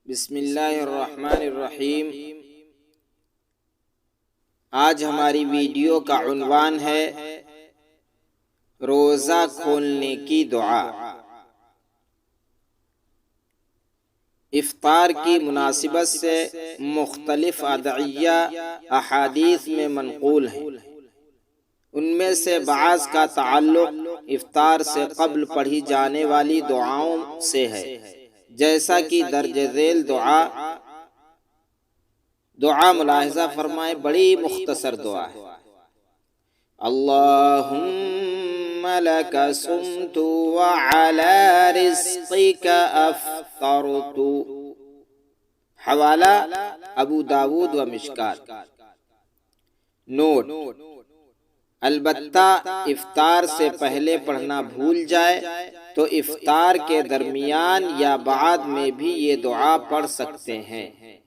بسم اللہ الرحمن الرحیم۔ آج ہماری ویڈیو کا عنوان ہے روزہ کھولنے کی دعا۔ افطار کی مناسبت سے مختلف ادعیہ احادیث میں منقول ہیں۔ ان میں سے بعض کا تعلق افطار سے قبل پڑھی جانے والی دعاؤں سے ہے، جیسا کہ درج ذیل دعا ملاحظہ فرمائے، بڑی مختصر دعا ہے۔ اللہم لک صمت وعلی رزقک افطرت۔ حوالہ ابو داود و مشکات۔ نوٹ: البتہ افطار سے پہلے پڑھنا بھول جائے تو افطار کے درمیان یا بعد میں بھی یہ دعا پڑھ سکتے ہیں۔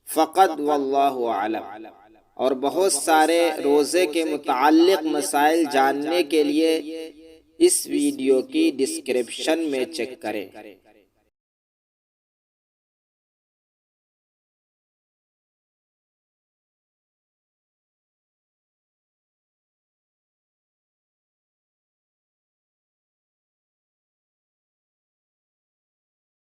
فقط واللہ اعلم۔ اور بہت سارے روزے کے متعلق مسائل جاننے کے لیے اس ویڈیو کی ڈسکرپشن میں چیک کریں۔